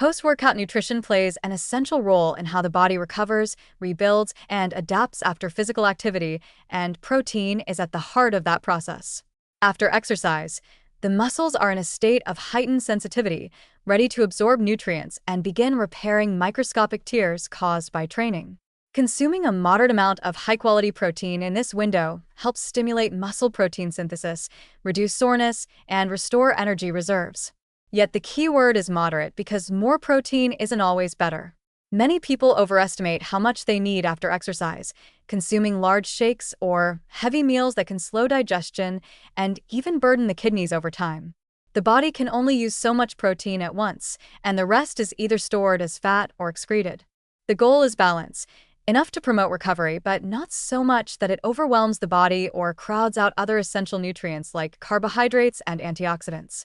Post-workout nutrition plays an essential role in how the body recovers, rebuilds, and adapts after physical activity, and protein is at the heart of that process. After exercise, the muscles are in a state of heightened sensitivity, ready to absorb nutrients and begin repairing microscopic tears caused by training. Consuming a moderate amount of high-quality protein in this window helps stimulate muscle protein synthesis, reduce soreness, and restore energy reserves. Yet the key word is moderate because more protein isn't always better. Many people overestimate how much they need after exercise, consuming large shakes or heavy meals that can slow digestion and even burden the kidneys over time. The body can only use so much protein at once, and the rest is either stored as fat or excreted. The goal is balance, enough to promote recovery, but not so much that it overwhelms the body or crowds out other essential nutrients like carbohydrates and antioxidants.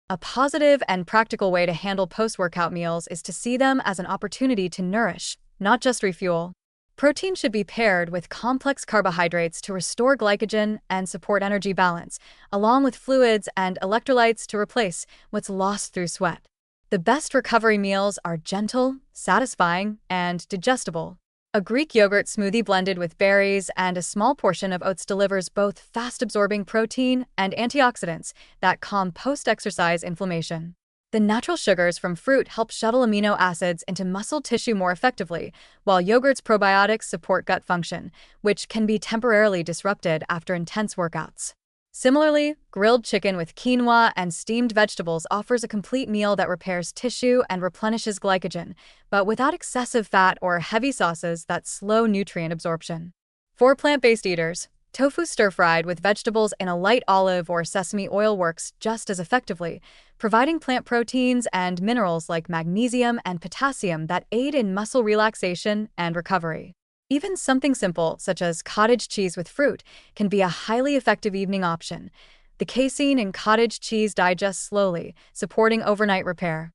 A positive and practical way to handle post-workout meals is to see them as an opportunity to nourish, not just refuel. Protein should be paired with complex carbohydrates to restore glycogen and support energy balance, along with fluids and electrolytes to replace what's lost through sweat. The best recovery meals are gentle, satisfying, and digestible. A Greek yogurt smoothie blended with berries and a small portion of oats delivers both fast-absorbing protein and antioxidants that calm post-exercise inflammation. The natural sugars from fruit help shuttle amino acids into muscle tissue more effectively, while yogurt's probiotics support gut function, which can be temporarily disrupted after intense workouts. Similarly, grilled chicken with quinoa and steamed vegetables offers a complete meal that repairs tissue and replenishes glycogen, but without excessive fat or heavy sauces that slow nutrient absorption. For plant-based eaters, tofu stir-fried with vegetables in a light olive or sesame oil works just as effectively, providing plant proteins and minerals like magnesium and potassium that aid in muscle relaxation and recovery. Even something simple, such as cottage cheese with fruit, can be a highly effective evening option. The casein in cottage cheese digests slowly, supporting overnight repair.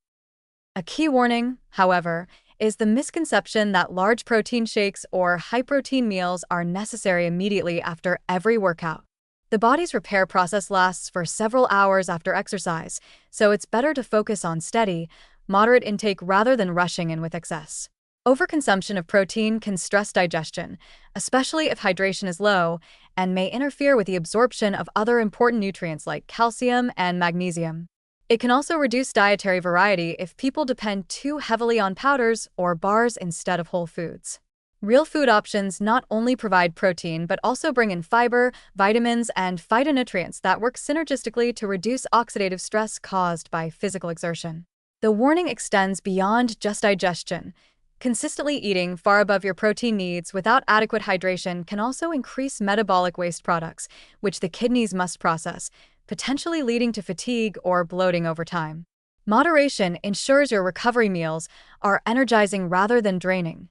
A key warning, however, is the misconception that large protein shakes or high-protein meals are necessary immediately after every workout. The body's repair process lasts for several hours after exercise, so it's better to focus on steady, moderate intake rather than rushing in with excess. Overconsumption of protein can stress digestion, especially if hydration is low, and may interfere with the absorption of other important nutrients like calcium and magnesium. It can also reduce dietary variety if people depend too heavily on powders or bars instead of whole foods. Real food options not only provide protein but also bring in fiber, vitamins, and phytonutrients that work synergistically to reduce oxidative stress caused by physical exertion. The warning extends beyond just digestion. Consistently eating far above your protein needs without adequate hydration can also increase metabolic waste products, which the kidneys must process, potentially leading to fatigue or bloating over time. Moderation ensures your recovery meals are energizing rather than draining.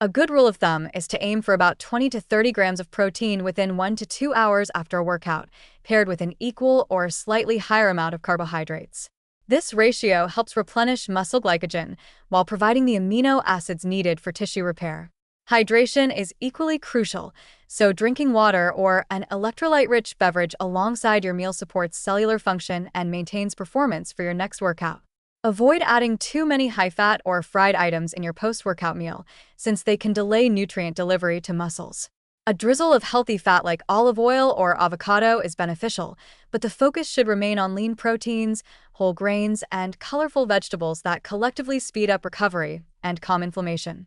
A good rule of thumb is to aim for about 20 to 30 grams of protein within 1 to 2 hours after a workout, paired with an equal or slightly higher amount of carbohydrates. This ratio helps replenish muscle glycogen while providing the amino acids needed for tissue repair. Hydration is equally crucial, so drinking water or an electrolyte-rich beverage alongside your meal supports cellular function and maintains performance for your next workout. Avoid adding too many high-fat or fried items in your post-workout meal, since they can delay nutrient delivery to muscles. A drizzle of healthy fat like olive oil or avocado is beneficial, but the focus should remain on lean proteins, whole grains, and colorful vegetables that collectively speed up recovery and calm inflammation.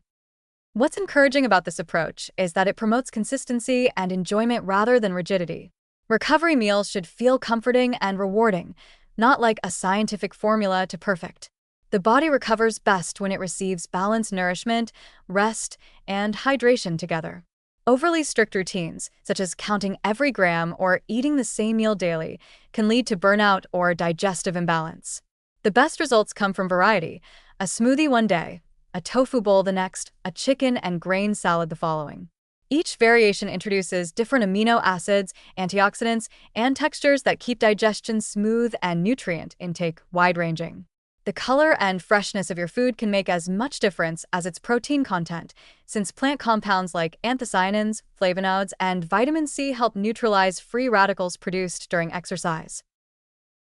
What's encouraging about this approach is that it promotes consistency and enjoyment rather than rigidity. Recovery meals should feel comforting and rewarding, not like a scientific formula to perfect. The body recovers best when it receives balanced nourishment, rest, and hydration together. Overly strict routines, such as counting every gram or eating the same meal daily, can lead to burnout or digestive imbalance. The best results come from variety: a smoothie one day, a tofu bowl the next, a chicken and grain salad the following. Each variation introduces different amino acids, antioxidants, and textures that keep digestion smooth and nutrient intake wide-ranging. The color and freshness of your food can make as much difference as its protein content, since plant compounds like anthocyanins, flavonoids, and vitamin C help neutralize free radicals produced during exercise.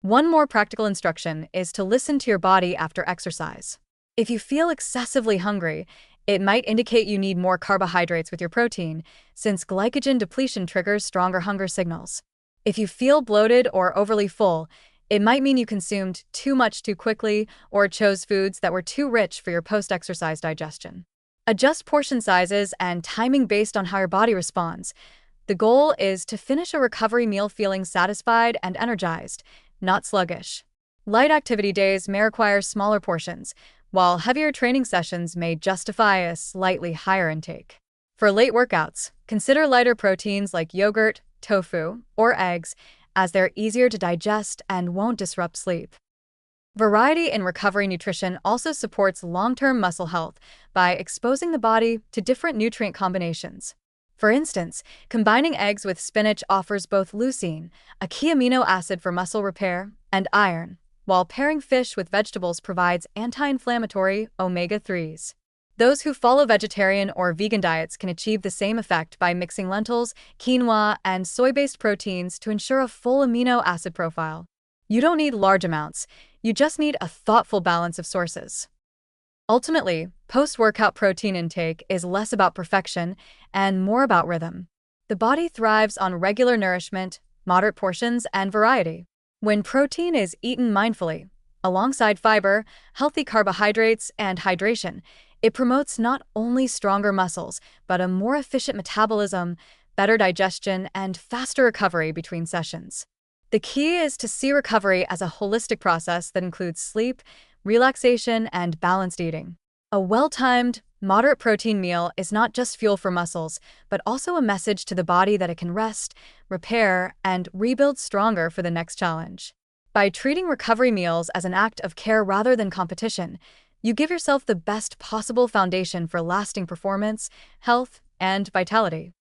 One more practical instruction is to listen to your body after exercise. If you feel excessively hungry, it might indicate you need more carbohydrates with your protein, since glycogen depletion triggers stronger hunger signals. If you feel bloated or overly full, it might mean you consumed too much too quickly or chose foods that were too rich for your post-exercise digestion. Adjust portion sizes and timing based on how your body responds. The goal is to finish a recovery meal feeling satisfied and energized, not sluggish. Light activity days may require smaller portions, while heavier training sessions may justify a slightly higher intake. For late workouts, consider lighter proteins like yogurt, tofu, or eggs, as they're easier to digest and won't disrupt sleep. Variety in recovery nutrition also supports long-term muscle health by exposing the body to different nutrient combinations. For instance, combining eggs with spinach offers both leucine, a key amino acid for muscle repair, and iron, while pairing fish with vegetables provides anti-inflammatory omega-3s. Those who follow vegetarian or vegan diets can achieve the same effect by mixing lentils, quinoa, and soy-based proteins to ensure a full amino acid profile. You don't need large amounts, you just need a thoughtful balance of sources. Ultimately, post-workout protein intake is less about perfection and more about rhythm. The body thrives on regular nourishment, moderate portions, and variety. When protein is eaten mindfully, alongside fiber, healthy carbohydrates, and hydration, it promotes not only stronger muscles, but a more efficient metabolism, better digestion, and faster recovery between sessions. The key is to see recovery as a holistic process that includes sleep, relaxation, and balanced eating. A well-timed, moderate protein meal is not just fuel for muscles, but also a message to the body that it can rest, repair, and rebuild stronger for the next challenge. By treating recovery meals as an act of care rather than competition, you give yourself the best possible foundation for lasting performance, health, and vitality.